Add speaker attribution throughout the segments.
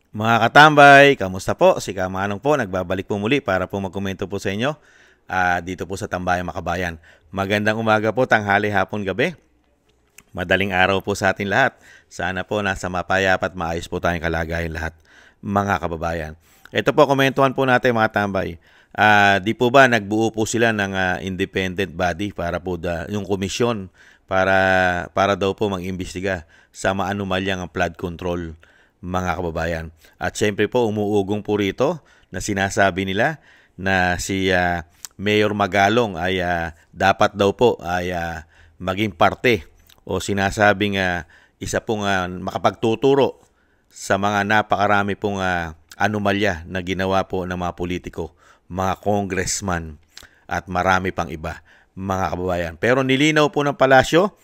Speaker 1: Mga katambay, kamusta po? Si Kamanong po, nagbabalik po muli para po magkomento po sa inyo dito po sa Tambayang Makabayan. Magandang umaga po, tanghali, hapon, gabi. Madaling araw po sa atin lahat. Sana po nasa mapayapa at maayos po tayong kalagayan lahat, mga kababayan. Ito po, komentuhan po natin mga tambay. Di po ba nagbuo po sila ng independent body para po yung komisyon para daw po mag-imbestiga sa maanumalyang flood control, mga kababayan. At syempre po umuugong po rito na sinasabi nila na si Mayor Magalong ay dapat daw po ay maging parte o sinasabing isa pong makapagtuturo sa mga napakarami pong anomalya na ginawa po ng mga politiko, mga congressman at marami pang iba, mga kababayan. Pero nilinaw po ng palasyo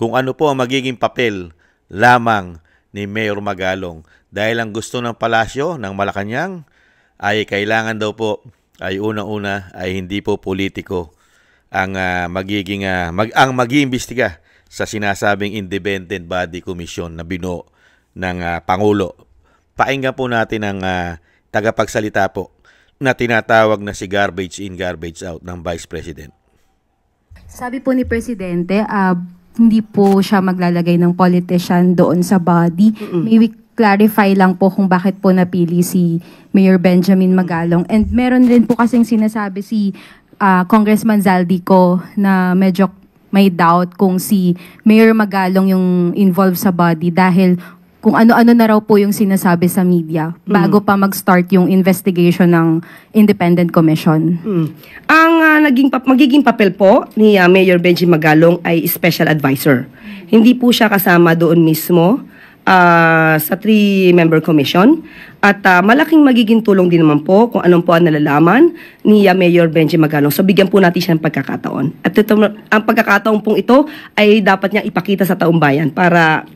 Speaker 1: kung ano po ang magiging papel lamang ni Mayor Magalong dahil ang gusto ng palasyo ng Malacanang ay kailangan daw po ay unang-una ay hindi po politiko ang ang mag-iimbestiga sa sinasabing independent body commission na binuo ng Pangulo. Pakinggan po natin ang tagapagsalita po na tinatawag na si garbage in, garbage out ng Vice President.
Speaker 2: Sabi po ni Presidente, hindi po siya maglalagay ng politician doon sa body. May we clarify lang po kung bakit po napili si Mayor Benjamin Magalong. And meron rin po kasing sinasabi si Congressman Zaldico na medyo may doubt kung si Mayor Magalong yung involved sa body dahil kung ano-ano na raw po yung sinasabi sa media bago pa mag-start yung investigation ng Independent Commission.
Speaker 3: Ang magiging papel po ni Mayor Benji Magalong ay special advisor. Hindi po siya kasama doon mismo sa 3-member commission at malaking magiging tulong din naman po kung anong po ang nalalaman ni Mayor Benji Magalong. So bigyan po natin siya ng pagkakataon. At ito, ang pagkakataon pong ito ay dapat niyang ipakita sa taong bayan para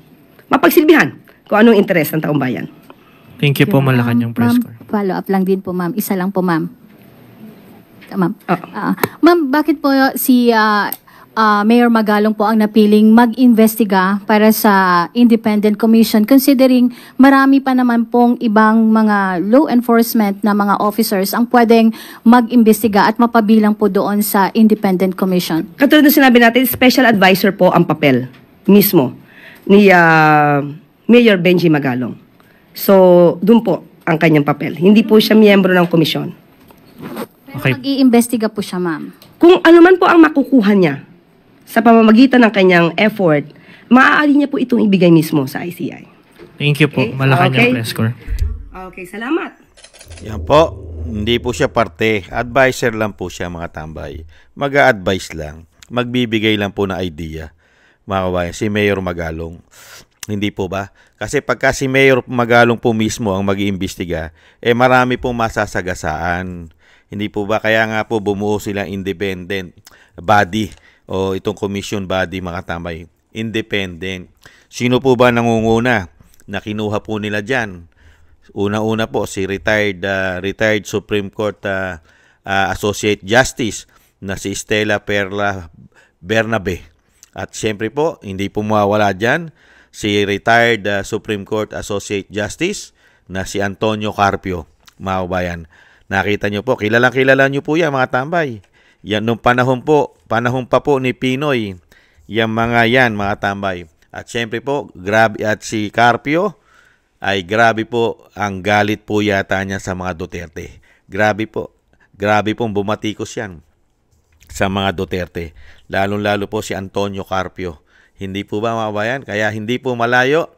Speaker 3: mapagsilbihan kung anong interes ng taong bayan.
Speaker 4: Thank you po, Malacanang Press Corps.
Speaker 5: Follow up lang din po, ma'am. Isa lang po, ma'am. Ma'am,
Speaker 3: Oh.
Speaker 5: ma'am, bakit po si Mayor Magalong po ang napiling mag-investiga para sa Independent Commission considering marami pa naman pong ibang mga law enforcement na mga officers ang pwedeng mag-imbestiga at mapabilang po doon sa Independent Commission?
Speaker 3: Katulad ng sinabi natin, special advisor po ang papel mismo ni Mayor Benji Magalong. So, dun po ang kanyang papel. Hindi po siya miyembro ng komisyon.
Speaker 5: Pero
Speaker 4: Okay.
Speaker 5: mag-iimbestiga po siya, ma'am.
Speaker 3: Kung ano man po ang makukuha niya sa pamamagitan ng kanyang effort, maaari niya po itong ibigay mismo sa ICI.
Speaker 4: Thank you po,
Speaker 3: Okay.
Speaker 4: Malacanang
Speaker 3: Okay.
Speaker 4: Press Corps.
Speaker 3: Okay, salamat.
Speaker 1: Yan po, hindi po siya parte. Advisor lang po siya, mga tambay. Mag-a-advise lang. Magbibigay lang po ng idea. Mga kabayan, si Mayor Magalong. Hindi po ba? Kasi pagka si Mayor Magalong po mismo ang mag-iimbestiga, marami pong masasagasaan. Hindi po ba? Kaya nga po bumuo silang independent body o itong commission body, mga tambay. Independent. Sino po ba nangunguna na kinuha po nila dyan? Una-una po si retired Supreme Court Associate Justice na si Stella Perla Bernabe. At siyempre po, hindi po mawawala dyan si retired Supreme Court Associate Justice na si Antonio Carpio, mga kabayan. Nakita nyo po, kilala nyo po yan, mga tambay. Yan nung panahon pa po ni Pinoy, yung mga yan, mga tambay. At siyempre po, grabe, at si Carpio, ay grabe po ang galit po yata niya sa mga Duterte. Grabe pong bumatikos yan sa mga Duterte. Lalo-lalo po si Antonio Carpio. Hindi po ba, mga bayan? Kaya hindi po malayo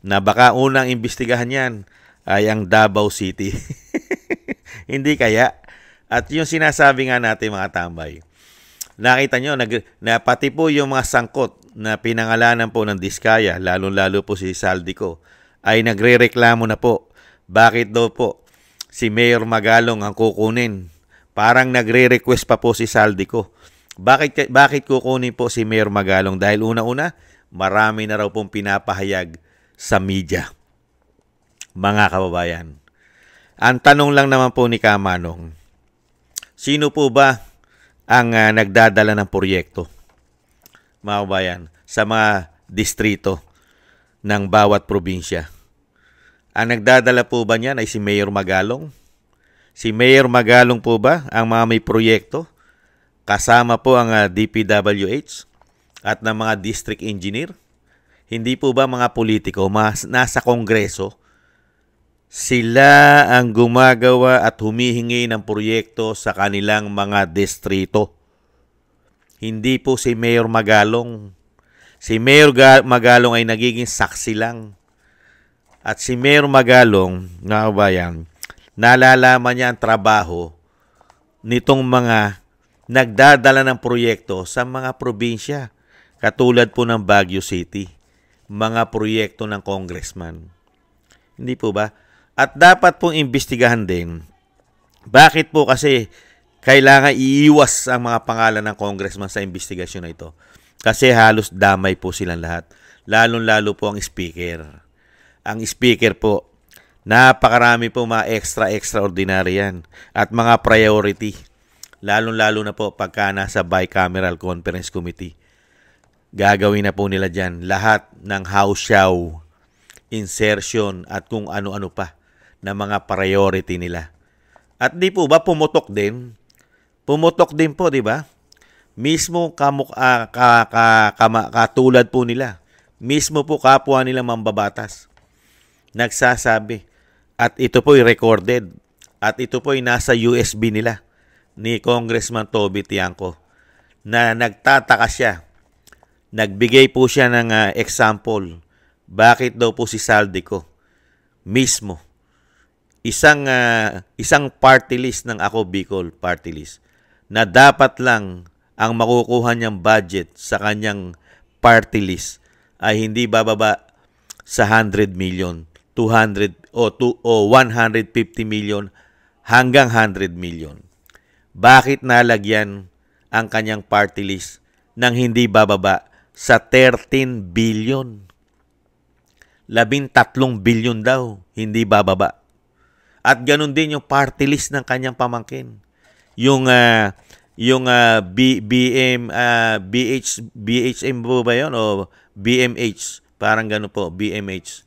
Speaker 1: na baka unang imbestigahan yan ay ang Davao City. Hindi kaya? At yung sinasabi nga natin, mga tambay, nakita nyo, na pati po yung mga sangkot na pinangalanan po ng Diskaya, lalo-lalo po si Saldico, ay nagre-reklamo na po. Bakit daw po si Mayor Magalong ang kukunin? Parang nagre-request pa po si Saldico. Bakit kukunin po si Mayor Magalong? Dahil una-una, marami na raw pong pinapahayag sa media. Mga kababayan, ang tanong lang naman po ni Kamanong, sino po ba ang nagdadala ng proyekto, mga kababayan, sa mga distrito ng bawat probinsya? Ang nagdadala po ba niyan ay si Mayor Magalong? Si Mayor Magalong po ba ang mga may proyekto? Kasama po ang DPWH at ng mga district engineer? Hindi po ba mga politiko nasa kongreso? Sila ang gumagawa at humihingi ng proyekto sa kanilang mga distrito. Hindi po si Mayor Magalong. Si Mayor Magalong ay nagiging saksi lang. At si Mayor Magalong, mga kabayan, nalalaman niya ang trabaho nitong mga nagdadala ng proyekto sa mga probinsya. Katulad po ng Baguio City. Mga proyekto ng congressman. Hindi po ba? At dapat pong imbestigahan din. Bakit po kasi kailangan iiwas ang mga pangalan ng congressman sa investigasyon na ito? Kasi halos damay po silang lahat. Lalong-lalo po ang speaker. Ang speaker po, napakarami po mga extraordinary yan at mga priority. Lalong-lalo na po pagka nasa bicameral conference committee. Gagawin na po nila dyan lahat ng house show, insertion at kung ano-ano pa na mga priority nila. At di po ba pumutok din? Pumutok din po, di ba? Mismo katulad po nila. Mismo po kapwa nila mambabatas. Nagsasabi. At ito po ay recorded. At ito po ay nasa USB nila ni Congressman Toby Tiangco na nagtataka siya. Nagbigay po siya ng example. Bakit daw po si Saldico mismo isang party list ng Ako Bicol party list na dapat lang ang makukuha niyang budget sa kanyang party list ay hindi bababa sa 100 million, 200 o 150 million hanggang 100 million. Bakit nalagyan ang kanyang party list nang hindi bababa sa 13 billion? 13 billion daw, hindi bababa. At ganun din yung party list ng kanyang pamangkin. Yung BHM po ba yun? O BMH, parang ganun po, BMH.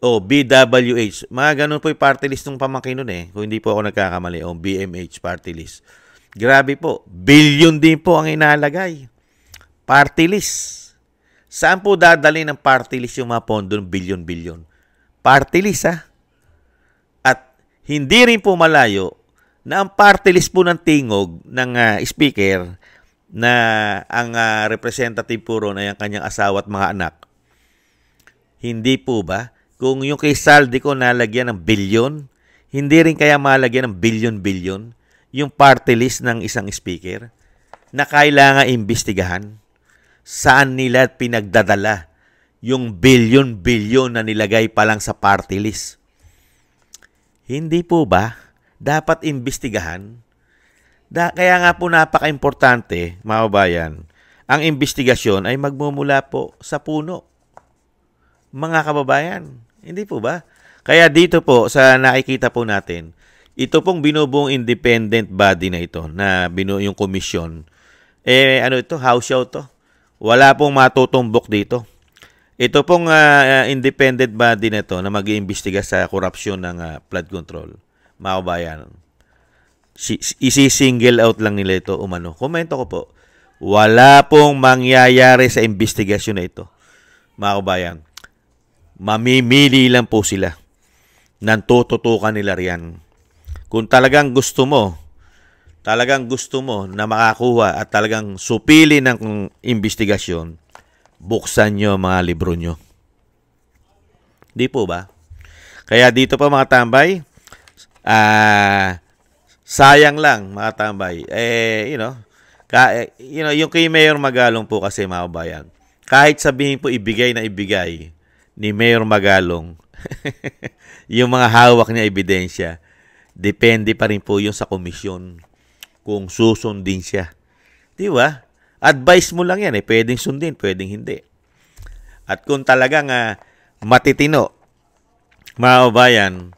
Speaker 1: O BWH, mga ganun po yung party list ng pamangkin nun eh. Kung hindi po ako nagkakamali, o BMH party list. Grabe po, billion din po ang inalagay. Party list. Saan po dadali ng party list yung mga pondo ng billion-billion? Party list ha? At hindi rin po malayo na ang party list po ng tingog ng speaker na ang representative po ron ay ang kanyang asawa at mga anak. Hindi po ba? Kung yung kay Saldico nalagyan ng billion, hindi rin kaya malagyan ng billion-billion yung party list ng isang speaker na kailangan imbestigahan? Saan nila pinagdadala yung billion-billion na nilagay pa lang sa party list? Hindi po ba dapat imbestigahan? Kaya nga po napaka-importante, mga kabayan, ang investigasyon ay magmumula po sa puno. Mga kababayan, hindi po ba? Kaya dito po sa nakikita po natin, ito pong binubuong independent body na ito, na yung komisyon, ano ito, house show to. Wala pong matutumbok dito. Ito pong independent body na ito na mag-iimbestiga sa korupsyon ng flood control. Mga kabayan, isi-single out lang nila ito umano. Komento ko po, wala pong mangyayari sa investigasyon na ito. Mga kabayan, mamimili lang po sila ng tututukan nila riyan. Kung talagang gusto mo na makakuha at talagang supili ng investigasyon, buksan nyo mga libro nyo. Di po ba? Kaya dito pa mga tambay, sayang lang mga tambay. Yung kay Mayor Magalong po kasi mga kabayan, kahit sabihin po ibigay ni Mayor Magalong yung mga hawak niya ebidensya, depende pa rin po yun sa komisyon kung susundin siya. Di ba? Advice mo lang yan eh. Pwedeng sundin, pwedeng hindi. At kung talagang matitino, mga kabayan,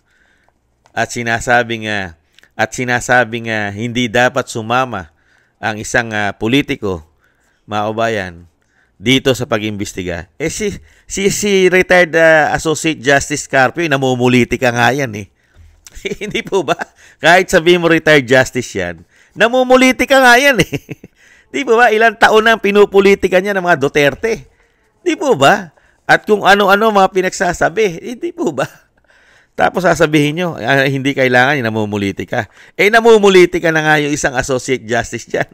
Speaker 1: at sinasabing hindi dapat sumama ang isang politiko, mga kabayan, dito sa pag-imbestiga. Si retired Associate Justice Carpio, namumuliti ka nga yan eh. Hindi po ba? Kahit sabihin mo retired justice yan, namumuliti ka nga yan eh. Di po ba? Ilang taon nang pinupolitika niya ng mga Duterte. Di po ba? At kung ano-ano mga pinagsasabi, hindi po ba? Tapos sasabihin nyo, hindi kailangan, namumuliti ka. Namumuliti ka na nga yung isang Associate Justice dyan.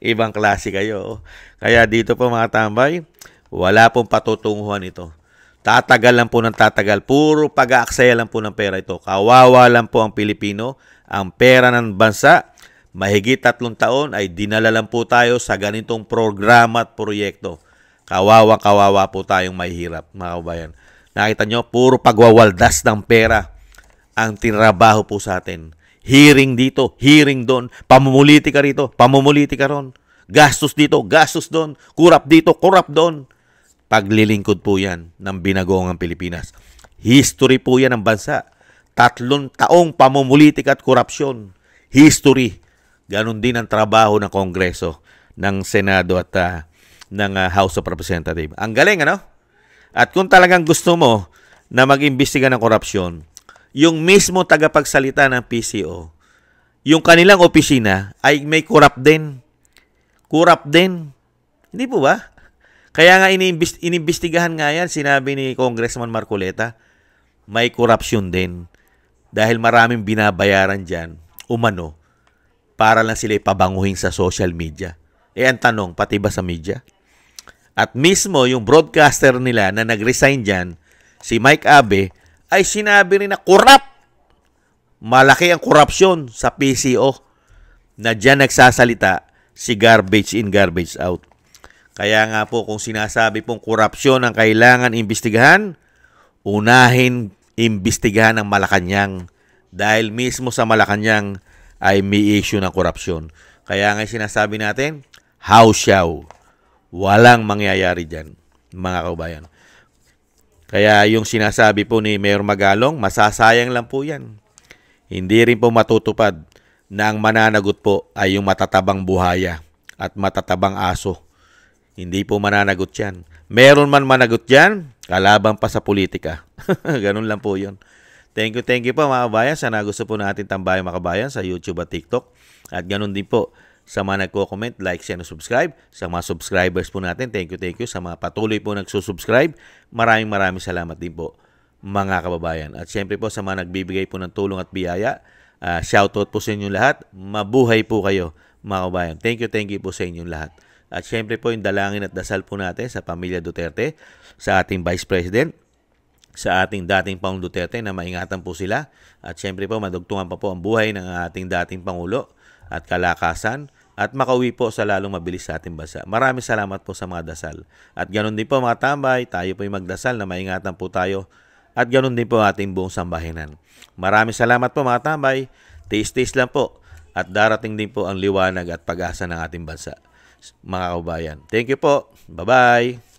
Speaker 1: Ibang klase kayo. Kaya dito po mga tambay, wala pong patutunguhan ito. Tatagal lang po ng tatagal. Puro pag-aaksaya lang po ng pera ito. Kawawa lang po ang Pilipino. Ang pera ng bansa, mahigit 3 taon ay dinala lang po tayo sa ganitong programa at proyekto. Kawawa po tayong mahihirap, mga kabayan. Nakita nyo, puro pagwawaldas ng pera ang tinrabaho po sa atin. Hearing dito, hearing doon, pamumuliti ka rito, pamumuliti ka ron. Gastos dito, gastos doon, kurap dito, kurap doon. Paglilingkod po yan ng binagoong Pilipinas. History po yan ng bansa. 3 taong pamumulitik at korupsyon. History. Ganon din ang trabaho ng Kongreso, ng Senado at ng House of Representatives. Ang galing, ano? At kung talagang gusto mo na mag-imbestiga ng korupsyon, yung mismo tagapagsalita ng PCO, yung kanilang opisina ay may kurap din. Kurap din. Hindi po ba? Kaya nga inimbestigahan nga yan, sinabi ni Congressman Marcoleta, may korupsyon din. Dahil maraming binabayaran dyan, umano, para lang sila ipabanguhin sa social media. Ang tanong, pati ba sa media? At mismo yung broadcaster nila na nag-resign dyan, si Mike Abe, ay sinabi rin na korap. Malaki ang korupsyon sa PCO na dyan nagsasalita si garbage in, garbage out. Kaya nga po kung sinasabi pong korupsyon ang kailangan imbestigahan, unahin imbestigahan ang Malacanang dahil mismo sa Malacanang ay may issue ng korupsyon. Kaya nga sinasabi natin, hausyaw. Walang mangyayari dyan, mga kaubayan. Kaya yung sinasabi po ni Mayor Magalong, masasayang lang po yan. Hindi rin po matutupad na ang mananagot po ay yung matatabang buhaya at matatabang aso. Hindi po mananagot yan. Meron man managot yan, kalaban pa sa politika. Ganun lang po yun. Thank you po mga kabayan. Sana gusto po natin tambayan mga kabayan sa YouTube at TikTok. At ganun din po sa mga nagko-comment, like, share, and subscribe. Sa mga subscribers po natin, thank you. Sa mga patuloy po nagsusubscribe, maraming salamat din po mga kababayan. At syempre po sa mga nagbibigay po ng tulong at biyaya, shoutout po sa inyong lahat. Mabuhay po kayo mga kababayan. Thank you po sa inyong lahat. At syempre po yung dalangin at dasal po natin sa pamilya Duterte, sa ating Vice President, sa ating dating Pangulong Duterte na maingatan po sila. At syempre po madugtungan pa po ang buhay ng ating dating Pangulo at kalakasan at makauwi po sa lalong mabilis sa ating bansa. Maraming salamat po sa mga dasal. At ganoon din po mga tambay, tayo po yung magdasal na maingatan po tayo at ganoon din po ating buong sambahinan. Maraming salamat po mga tambay. Tiis-tiis lang po at darating din po ang liwanag at pag-asa ng ating bansa. Mga kaubayan. Thank you po. Bye-bye.